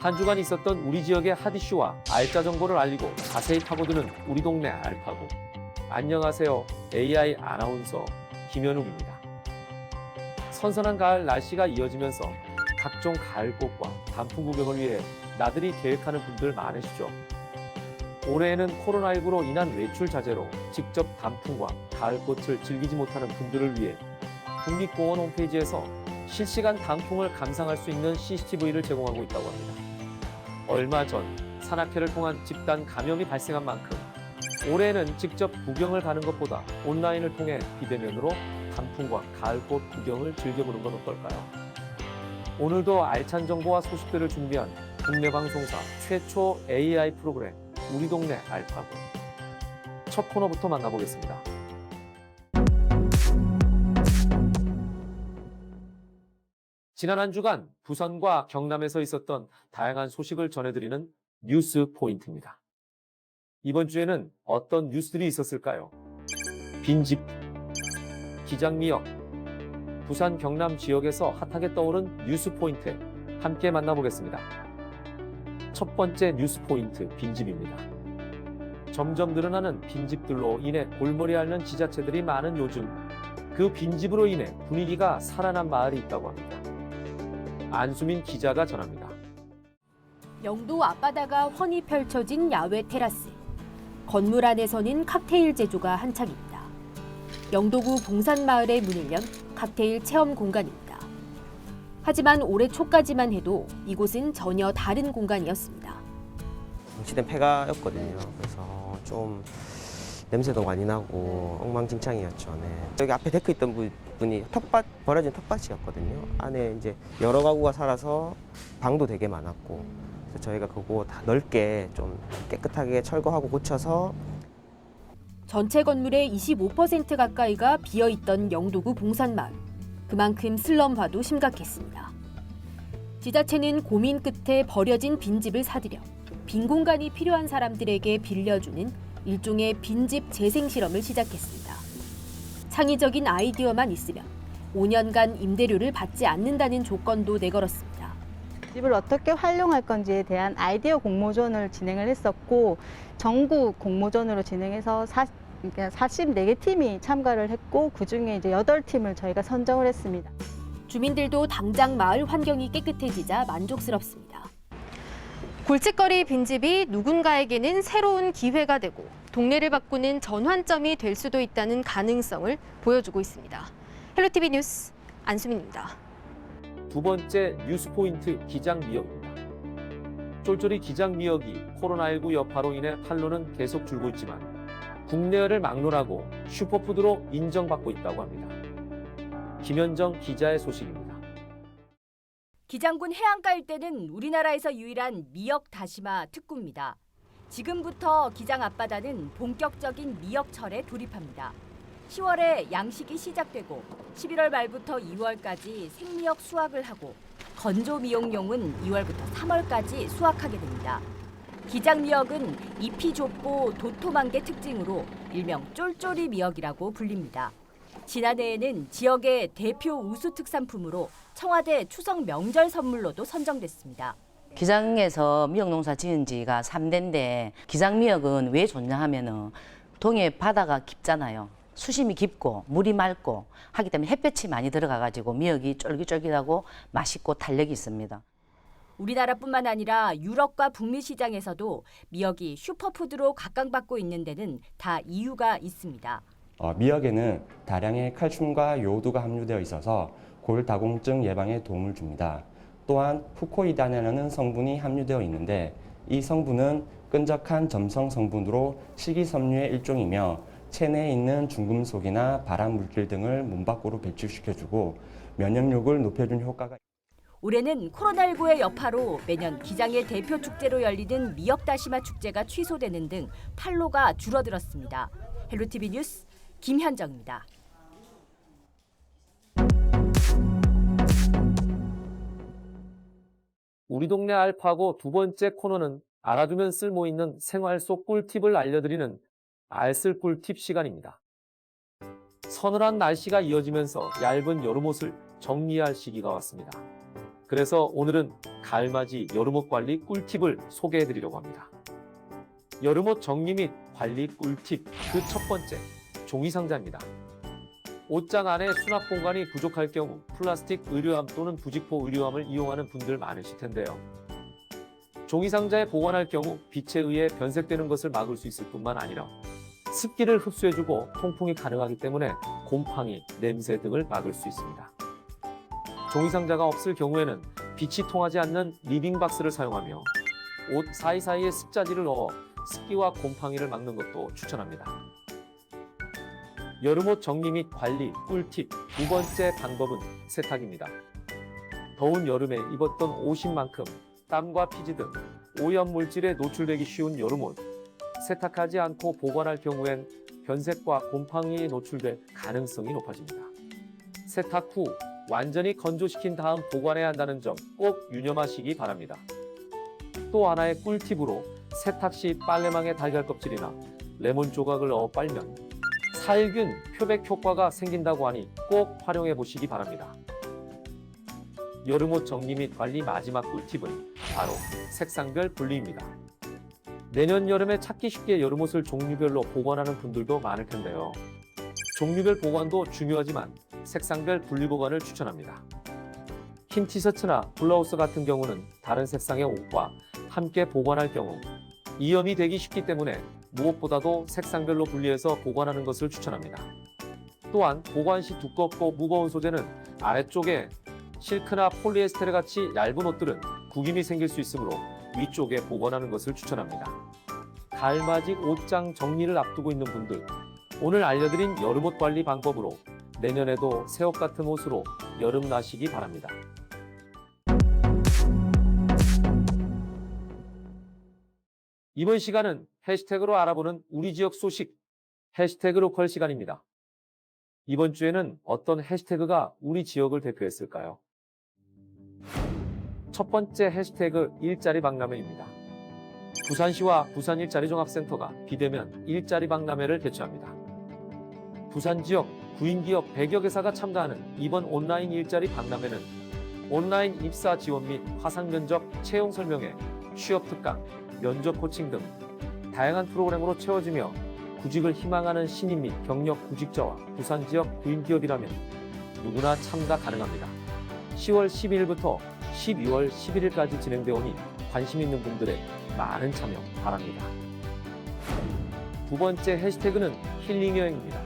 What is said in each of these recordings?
한 주간 있었던 우리 지역의 핫 이슈와 알짜 정보를 알리고 자세히 파고드는 우리 동네 알파고. 안녕하세요. AI 아나운서 김현욱입니다. 선선한 가을 날씨가 이어지면서 각종 가을꽃과 단풍 구경을 위해 나들이 계획하는 분들 많으시죠? 올해에는 코로나19로 인한 외출 자제로 직접 단풍과 가을꽃을 즐기지 못하는 분들을 위해 국립공원 홈페이지에서 실시간 단풍을 감상할 수 있는 CCTV를 제공하고 있다고 합니다. 얼마 전 산악회를 통한 집단 감염이 발생한 만큼 올해는 직접 구경을 가는 것보다 온라인을 통해 비대면으로 단풍과 가을꽃 구경을 즐겨보는 건 어떨까요? 오늘도 알찬 정보와 소식들을 준비한 국내 방송사 최초 AI 프로그램 우리 동네 알파고. 첫 코너부터 만나보겠습니다. 지난 한 주간 부산과 경남에서 있었던 다양한 소식을 전해드리는 뉴스 포인트입니다. 이번 주에는 어떤 뉴스들이 있었을까요? 빈집, 기장미역, 부산 경남 지역에서 핫하게 떠오른 뉴스 포인트 함께 만나보겠습니다. 첫 번째 뉴스 포인트 빈집입니다. 점점 늘어나는 빈집들로 인해 골머리 앓는 지자체들이 많은 요즘 그 빈집으로 인해 분위기가 살아난 마을이 있다고 합니다. 안수민 기자가 전합니다. 영도 앞바다가 훤히 펼쳐진 야외 테라스. 건물 안에서는 칵테일 제조가 한창입니다. 영도구 봉산마을의 문을 연 칵테일 체험 공간입니다. 하지만 올해 초까지만 해도 이곳은 전혀 다른 공간이었습니다. 방치된 폐가였거든요. 그래서 좀 냄새도 많이 나고 엉망진창이었죠. 네. 여기 앞에 데크 있던 분이 버려진 텃밭이었거든요. 안에 이제 여러 가구가 살아서 방도 되게 많았고, 그래서 저희가 그거 다 넓게 좀 깨끗하게 철거하고 고쳐서. 전체 건물의 25% 가까이가 비어있던 영도구 봉산마을. 그만큼 슬럼화도 심각했습니다. 지자체는 고민 끝에 버려진 빈집을 사들여 빈 공간이 필요한 사람들에게 빌려주는 일종의 빈집 재생 실험을 시작했습니다. 창의적인 아이디어만 있으면 5년간 임대료를 받지 않는다는 조건도 내걸었습니다. 집을 어떻게 활용할 건지에 대한 아이디어 공모전을 진행을 했었고, 전국 공모전으로 진행해서 44개 팀이 참가를 했고, 그중에 이제 8팀을 저희가 선정을 했습니다. 주민들도 당장 마을 환경이 깨끗해지자 만족스럽습니다. 골칫거리 빈집이 누군가에게는 새로운 기회가 되고 동네를 바꾸는 전환점이 될 수도 있다는 가능성을 보여주고 있습니다. 헬로티비 뉴스 안수민입니다. 두 번째 뉴스 포인트 기장미역입니다. 쫄쫄이 기장미역이 코로나19 여파로 인해 판로는 계속 줄고 있지만 국내외를 막론하고 슈퍼푸드로 인정받고 있다고 합니다. 김현정 기자의 소식입니다. 기장군 해안가 일대는 우리나라에서 유일한 미역 다시마 특구입니다. 지금부터 기장 앞바다는 본격적인 미역철에 돌입합니다. 10월에 양식이 시작되고 11월 말부터 2월까지 생미역 수확을 하고 건조 미역용은 2월부터 3월까지 수확하게 됩니다. 기장 미역은 잎이 좁고 도톰한 게 특징으로 일명 쫄쫄이 미역이라고 불립니다. 지난해에는 지역의 대표 우수 특산품으로 청와대 추석 명절 선물로도 선정됐습니다. 기장에서 미역 농사 지은 지가 3대인데 기장미역은 왜 좋냐 하면은 동해 바다가 깊잖아요. 수심이 깊고 물이 맑고 하기 때문에 햇볕이 많이 들어가가지고 미역이 쫄깃쫄깃하고 맛있고 탄력이 있습니다. 우리나라뿐만 아니라 유럽과 북미 시장에서도 미역이 슈퍼푸드로 각광받고 있는 데는 다 이유가 있습니다. 미역에는 다량의 칼슘과 요오드가 함유되어 있어서 골다공증 예방에 도움을 줍니다. 또한 후코이단이라는 성분이 함유되어 있는데 이 성분은 끈적한 점성 성분으로 식이섬유의 일종이며 체내에 있는 중금속이나 발암 물질 등을 몸 밖으로 배출시켜주고 면역력을 높여주는 효과가 있습니다. 올해는 코로나19의 여파로 매년 기장의 대표 축제로 열리는 미역다시마 축제가 취소되는 등 판로가 줄어들었습니다. 헬로티비 뉴스 김현정입니다. 우리 동네 알파고 두 번째 코너는 알아두면 쓸모있는 생활 속 꿀팁을 알려드리는 알쓸 꿀팁 시간입니다. 서늘한 날씨가 이어지면서 얇은 여름옷을 정리할 시기가 왔습니다. 그래서 오늘은 가을맞이 여름옷 관리 꿀팁을 소개해 드리려고 합니다. 여름옷 정리 및 관리 꿀팁 그 첫 번째, 종이상자입니다. 옷장 안에 수납 공간이 부족할 경우 플라스틱 의류함 또는 부직포 의류함을 이용하는 분들 많으실 텐데요. 종이상자에 보관할 경우 빛에 의해 변색되는 것을 막을 수 있을 뿐만 아니라 습기를 흡수해주고 통풍이 가능하기 때문에 곰팡이, 냄새 등을 막을 수 있습니다. 종이상자가 없을 경우에는 빛이 통하지 않는 리빙박스를 사용하며 옷 사이사이에 습자지를 넣어 습기와 곰팡이를 막는 것도 추천합니다. 여름옷 정리 및 관리 꿀팁 두 번째 방법은 세탁입니다. 더운 여름에 입었던 옷인 만큼 땀과 피지 등 오염물질에 노출되기 쉬운 여름옷, 세탁하지 않고 보관할 경우엔 변색과 곰팡이에 노출될 가능성이 높아집니다. 세탁 후 완전히 건조시킨 다음 보관해야 한다는 점 꼭 유념하시기 바랍니다. 또 하나의 꿀팁으로 세탁 시 빨래망에 달걀 껍질이나 레몬 조각을 넣어 빨면 살균, 표백 효과가 생긴다고 하니 꼭 활용해 보시기 바랍니다. 여름옷 정리 및 관리 마지막 꿀팁은 바로 색상별 분리입니다. 내년 여름에 찾기 쉽게 여름옷을 종류별로 보관하는 분들도 많을 텐데요. 종류별 보관도 중요하지만 색상별 분리 보관을 추천합니다. 흰 티셔츠나 블라우스 같은 경우는 다른 색상의 옷과 함께 보관할 경우 이염이 되기 쉽기 때문에 무엇보다도 색상별로 분리해서 보관하는 것을 추천합니다. 또한 보관 시 두껍고 무거운 소재는 아래쪽에 실크나 폴리에스테르 같이 얇은 옷들은 구김이 생길 수 있으므로 위쪽에 보관하는 것을 추천합니다. 가을맞이 옷장 정리를 앞두고 있는 분들, 오늘 알려드린 여름옷 관리 방법으로 내년에도 새 옷 같은 옷으로 여름 나시기 바랍니다. 이번 시간은 해시태그로 알아보는 우리 지역 소식, 해시태그 로컬 시간입니다. 이번 주에는 어떤 해시태그가 우리 지역을 대표했을까요? 첫 번째 해시태그 일자리 박람회입니다. 부산시와 부산 일자리 종합센터가 비대면 일자리 박람회를 개최합니다. 부산 지역 구인기업 100여 개사가 참가하는 이번 온라인 일자리 박람회는 온라인 입사 지원 및 화상 면접 채용 설명회, 취업 특강, 면접 코칭 등 다양한 프로그램으로 채워지며 구직을 희망하는 신입 및 경력 구직자와 부산 지역 구인기업이라면 누구나 참가 가능합니다. 10월 12일부터 12월 11일까지 진행되어 오니 관심 있는 분들의 많은 참여 바랍니다. 두 번째 해시태그는 힐링 여행입니다.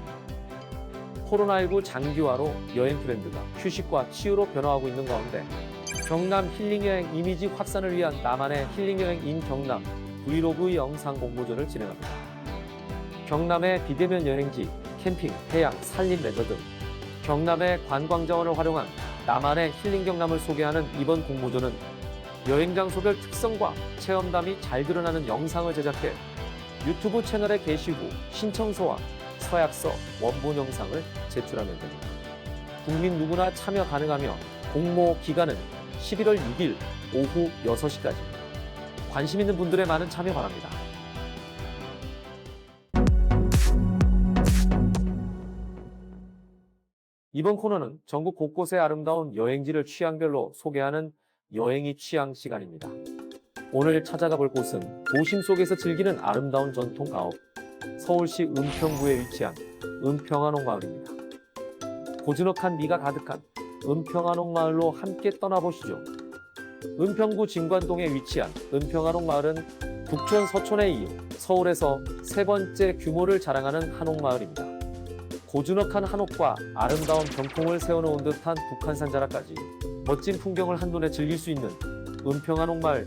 코로나19 장기화로 여행 트렌드가 휴식과 치유로 변화하고 있는 가운데 경남 힐링 여행 이미지 확산을 위한 나만의 힐링 여행 인 경남 브이로그 영상 공모전을 진행합니다. 경남의 비대면 여행지, 캠핑, 해양, 산림 레저 등 경남의 관광 자원을 활용한 나만의 힐링 경남을 소개하는 이번 공모전은 여행 장소별 특성과 체험담이 잘 드러나는 영상을 제작해 유튜브 채널에 게시 후 신청서와 서약서, 원본 영상을 제출하면 됩니다. 국민 누구나 참여 가능하며 공모 기간은 11월 6일 오후 6시까지입니다. 관심 있는 분들의 많은 참여 바랍니다. 이번 코너는 전국 곳곳의 아름다운 여행지를 취향별로 소개하는 여행이 취향 시간입니다. 오늘 찾아가 볼 곳은 도심 속에서 즐기는 아름다운 전통 가옥, 서울시 은평구에 위치한 은평한옥마을입니다. 고즈넉한 미가 가득한 은평한옥마을로 함께 떠나보시죠. 은평구 진관동에 위치한 은평한옥마을은 북촌 서촌에 이어 서울에서 세 번째 규모를 자랑하는 한옥마을입니다. 고즈넉한 한옥과 아름다운 병풍을 세워놓은 듯한 북한산 자락까지 멋진 풍경을 한눈에 즐길 수 있는 은평한옥마을,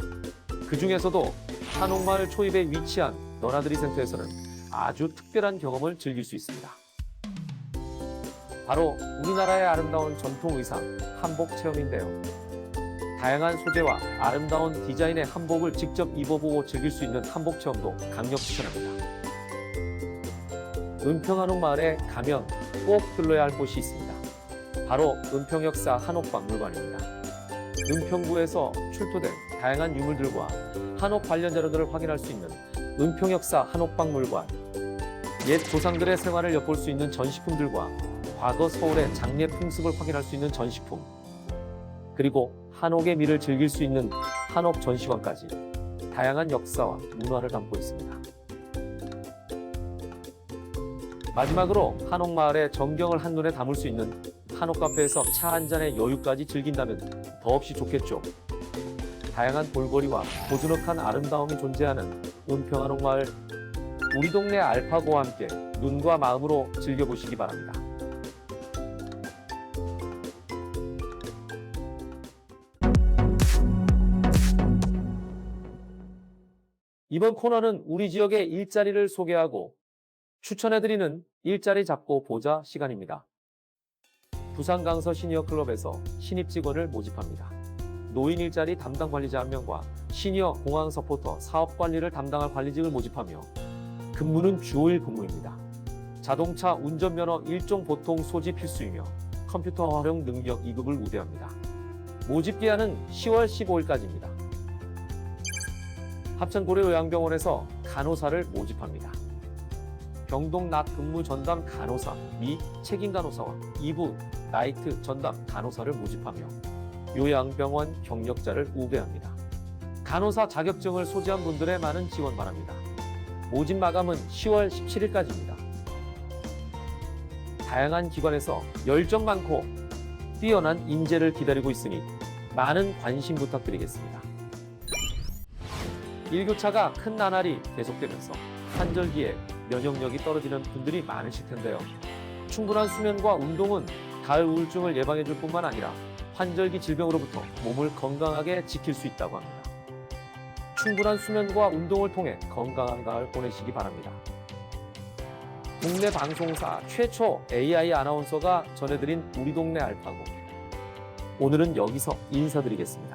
그 중에서도 한옥마을 초입에 위치한 너나들이 센터에서는 아주 특별한 경험을 즐길 수 있습니다. 바로 우리나라의 아름다운 전통 의상, 한복 체험인데요. 다양한 소재와 아름다운 디자인의 한복을 직접 입어보고 즐길 수 있는 한복 체험도 강력 추천합니다. 은평한옥마을에 가면 꼭 들러야 할 곳이 있습니다. 바로 은평역사 한옥박물관입니다. 은평구에서 출토된 다양한 유물들과 한옥 관련 자료들을 확인할 수 있는 은평역사 한옥박물관, 옛 조상들의 생활을 엿볼 수 있는 전시품들과 과거 서울의 장례 풍습을 확인할 수 있는 전시품, 그리고 한옥의 미를 즐길 수 있는 한옥 전시관까지 다양한 역사와 문화를 담고 있습니다. 마지막으로 한옥마을의 전경을 한눈에 담을 수 있는 한옥 카페에서 차 한 잔의 여유까지 즐긴다면 더없이 좋겠죠. 다양한 볼거리와 고즈넉한 아름다움이 존재하는 은평한옥마을, 우리 동네 알파고와 함께 눈과 마음으로 즐겨보시기 바랍니다. 이번 코너는 우리 지역의 일자리를 소개하고 추천해드리는 일자리 잡고 보자 시간입니다. 부산 강서 시니어 클럽에서 신입 직원을 모집합니다. 노인 일자리 담당 관리자 1명과 시니어 공항 서포터 사업 관리를 담당할 관리직을 모집하며 근무는 주 5일 근무입니다. 자동차 운전면허 1종 보통 소지 필수이며 컴퓨터 활용 능력 2급을 우대합니다. 모집 기한은 10월 15일까지입니다. 합천고려요양병원에서 간호사를 모집합니다. 병동 낮 근무 전담 간호사 및 책임 간호사와 2부 나이트 전담 간호사를 모집하며 요양병원 경력자를 우대합니다. 간호사 자격증을 소지한 분들의 많은 지원 바랍니다. 모집 마감은 10월 17일까지입니다. 다양한 기관에서 열정 많고 뛰어난 인재를 기다리고 있으니 많은 관심 부탁드리겠습니다. 일교차가 큰 나날이 계속되면서 환절기에 면역력이 떨어지는 분들이 많으실 텐데요. 충분한 수면과 운동은 가을 우울증을 예방해 줄 뿐만 아니라 환절기 질병으로부터 몸을 건강하게 지킬 수 있다고 합니다. 충분한 수면과 운동을 통해 건강한 가을 보내시기 바랍니다. 국내 방송사 최초 AI 아나운서가 전해드린 우리 동네 알파고. 오늘은 여기서 인사드리겠습니다.